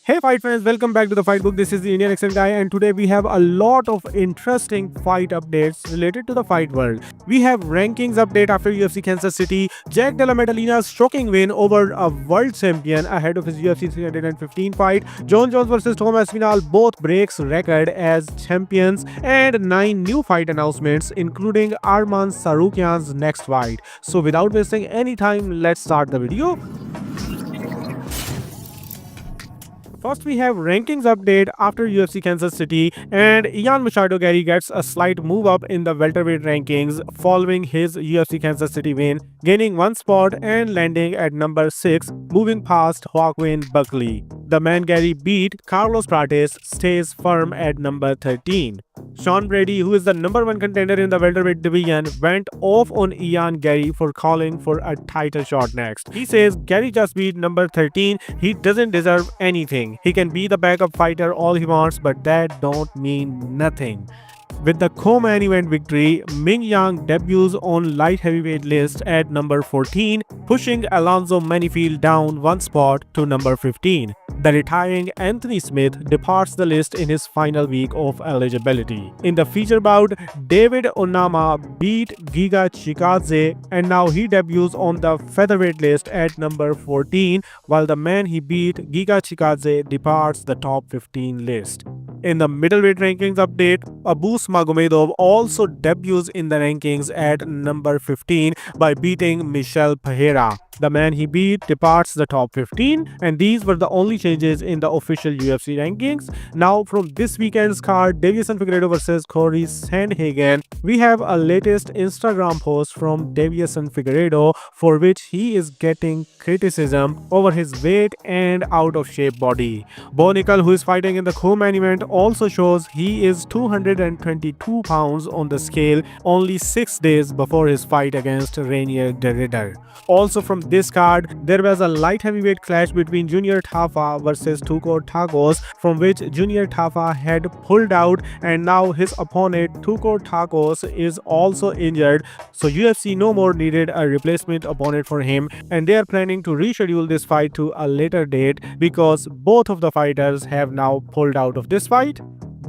Hey fight fans, welcome back to the Fight Book. This is the Indian accent guy, and today we have a lot of interesting fight updates related to the fight world. We have rankings update after UFC Kansas City, Jack Della Maddalena's shocking win over a world champion ahead of his UFC 315 fight, Jon Jones versus Tom Aspinall both breaks record as champions, and 9 new fight announcements including Arman Tsarukyan's next fight. So without wasting any time, let's start the video. First, we have rankings update after UFC Kansas City, and Ian Machado Gary gets a slight move up in the welterweight rankings following his UFC Kansas City win, gaining 1 spot and landing at number 6, moving past Joaquin Buckley. The man Gary beat, Carlos Prates, stays firm at number 13. Sean Brady, who is the number 1 contender in the welterweight division, went off on Ian Gary for calling for a title shot next. He says Gary just beat number 13, he doesn't deserve anything. He can be the backup fighter all he wants, but that don't mean nothing. With the co-main event victory, Ming Yang debuts on light heavyweight list at number 14, pushing Alonzo Menifield down 1 spot to number 15. The retiring Anthony Smith departs the list in his final week of eligibility. In the feature bout, David Onama beat Giga Chikadze, and now he debuts on the featherweight list at number 14, while the man he beat, Giga Chikadze, departs the top 15 list. In the middleweight rankings update, Abus Magomedov also debuts in the rankings at number 15 by beating Michel Pereira. The man he beat departs the top 15, and these were the only changes in the official UFC rankings. Now from this weekend's card, Figueiredo versus Corey Sandhagen, we have a latest Instagram post from Figueiredo for which he is getting criticism over his weight and out of shape body. Bo Nickel, who is fighting in the co-main event, also shows he is 222 pounds on the scale only 6 days before his fight against Rainier de Ridder. Also from this card, there was a light heavyweight clash between Junior Tafa versus Tuco Tacos, from which Junior Tafa had pulled out, and now his opponent Tuco Tacos is also injured, so UFC no more needed a replacement opponent for him, and they are planning to reschedule this fight to a later date because both of the fighters have now pulled out of this fight.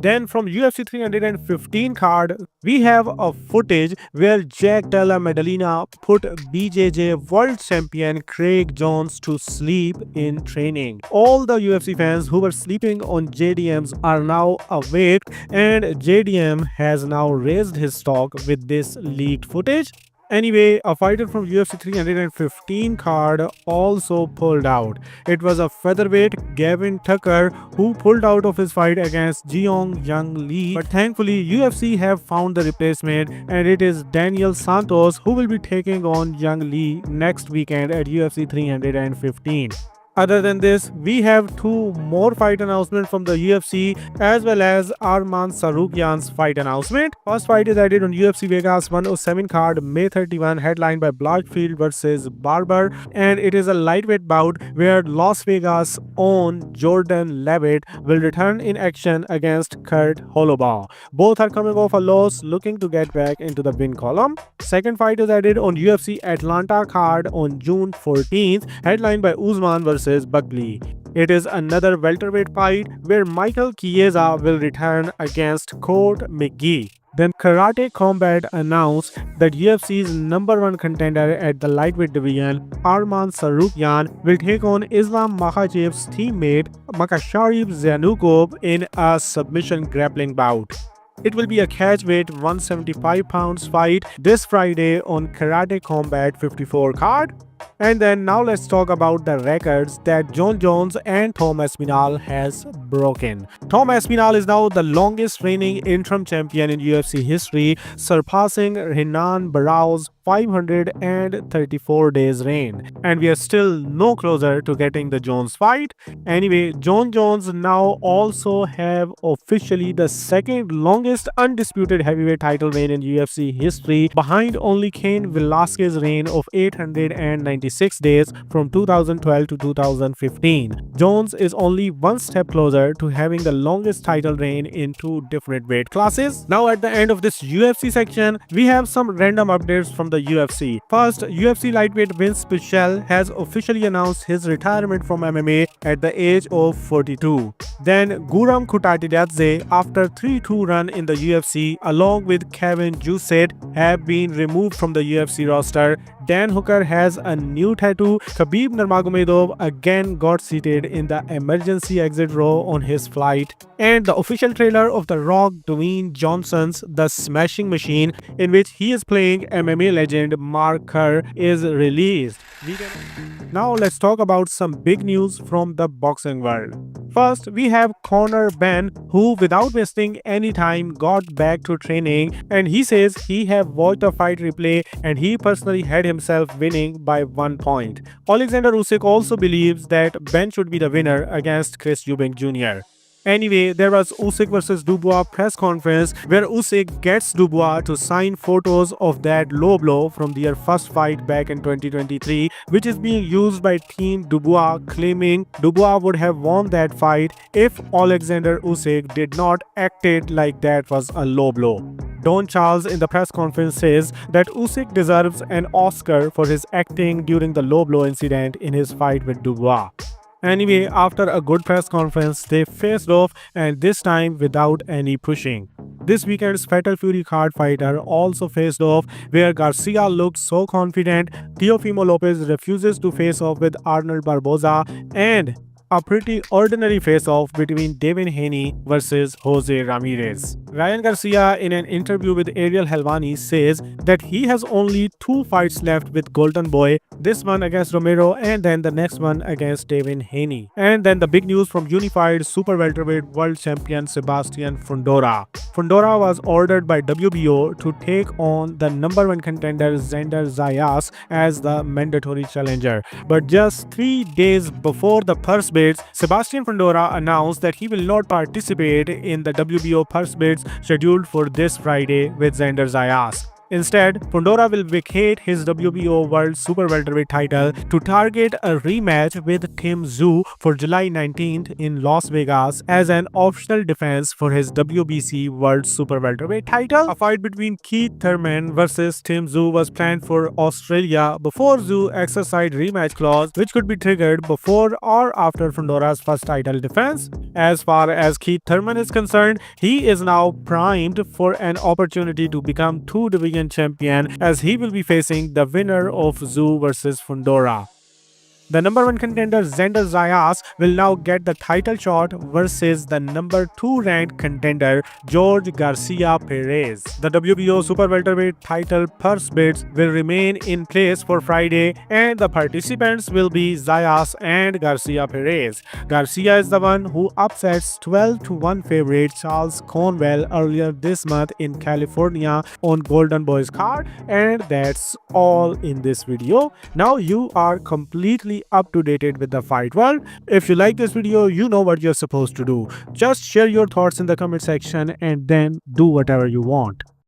Then from UFC 315 card, we have a footage where Jack Della Maddalena put BJJ world champion Craig Jones to sleep in training. All the UFC fans who were sleeping on JDMs are now awake, and JDM has now raised his stock with this leaked footage. Anyway, a fighter from UFC 315 card also pulled out. It was a featherweight Gavin Tucker who pulled out of his fight against Jeong Young Lee, but thankfully UFC have found the replacement, and it is Daniel Santos who will be taking on Young Lee next weekend at UFC 315. Other than this, we have 2 more fight announcements from the UFC as well as Arman Tsarukyan's fight announcement. First fight is added on UFC Vegas 107 card May 31, headlined by Blanchfield versus Barber, and it is a lightweight bout where Las Vegas' own Jordan Levitt will return in action against Kurt Holobaugh. Both are coming off a loss, looking to get back into the win column. Second fight is added on UFC Atlanta card on June 14th, headlined by Usman versus Buckley. It is another welterweight fight where Michael Chiesa will return against Court McGee. Then Karate Combat announced that UFC's number 1 contender at the lightweight division, Arman Tsarukyan, will take on Islam Makhachev's teammate Makhachev Zanukov in a submission grappling bout. It will be a catchweight 175 pounds fight this Friday on Karate Combat 54 card. And then now let's talk about the records that Jon Jones and Tom Aspinall has broken. Tom Aspinall is now the longest reigning interim champion in UFC history, surpassing Renan Barão's 534 days reign. And we are still no closer to getting the Jones fight. Anyway, Jon Jones now also have officially the second longest undisputed heavyweight title reign in UFC history, behind only Cain Velasquez's reign of 890 196 days from 2012 to 2015. Jones is only one step closer to having the longest title reign in two different weight classes. Now at the end of this UFC section, we have some random updates from the UFC. First, UFC lightweight Vince Pichel has officially announced his retirement from MMA at the age of 42. Then Guram Kutatiladze, after 3-2 run in the UFC along with Kevin Jousset, have been removed from the UFC roster. Dan Hooker has a new tattoo. Khabib Nurmagomedov again got seated in the emergency exit row on his flight. And the official trailer of The Rock Dwayne Johnson's The Smashing Machine, in which he is playing MMA legend Mark Kerr, is released. Now let's talk about some big news from the boxing world. First, we have Conor Ben, who without wasting any time got back to training, and he says he have watched the fight replay and he personally had himself winning by 1 point. Alexander Usyk also believes that Ben should be the winner against Chris Eubank Jr. Anyway, there was Usyk vs Dubois press conference where Usyk gets Dubois to sign photos of that low blow from their first fight back in 2023, which is being used by Team Dubois, claiming Dubois would have won that fight if Alexander Usyk did not act it like that was a low blow. Don Charles in the press conference says that Usyk deserves an Oscar for his acting during the low blow incident in his fight with Dubois. Anyway, after a good press conference, they faced off, and this time without any pushing. This weekend's Fatal Fury card fighter also faced off, where Garcia looked so confident. Teofimo Lopez refuses to face off with Arnold Barboza, and a pretty ordinary face-off between Devin Haney versus Jose Ramirez. Ryan Garcia, in an interview with Ariel Helwani, says that he has only 2 fights left with Golden Boy, this one against Romero and then the next one against Devin Haney. And then the big news from unified super welterweight world champion Sebastian Fundora. Fundora was ordered by WBO to take on the number 1 contender Xander Zayas as the mandatory challenger. But just 3 days before the purse bids, Sebastian Fundora announced that he will not participate in the WBO purse bids scheduled for this Friday with Xander Zayas. Instead, Fundora will vacate his WBO World Super Welterweight title to target a rematch with Tim Tszyu for July 19th in Las Vegas as an optional defense for his WBC World Super Welterweight title. A fight between Keith Thurman versus Tim Tszyu was planned for Australia before Tszyu exercised rematch clause, which could be triggered before or after Fundora's first title defense. As far as Keith Thurman is concerned, he is now primed for an opportunity to become 2 division champion, as he will be facing the winner of Tszyu versus Fundora. The number 1 contender Xander Zayas will now get the title shot versus the number 2 ranked contender George Garcia Perez. The WBO Super Welterweight title purse bids will remain in place for Friday, and the participants will be Zayas and Garcia Perez. Garcia is the one who upsets 12-1 favorite Charles Cornwell earlier this month in California on Golden Boy's card, and that's all in this video. Now you are completely up to date with the fight world. If you like this video, you know what you're supposed to do. Just share your thoughts in the comment section and then do whatever you want.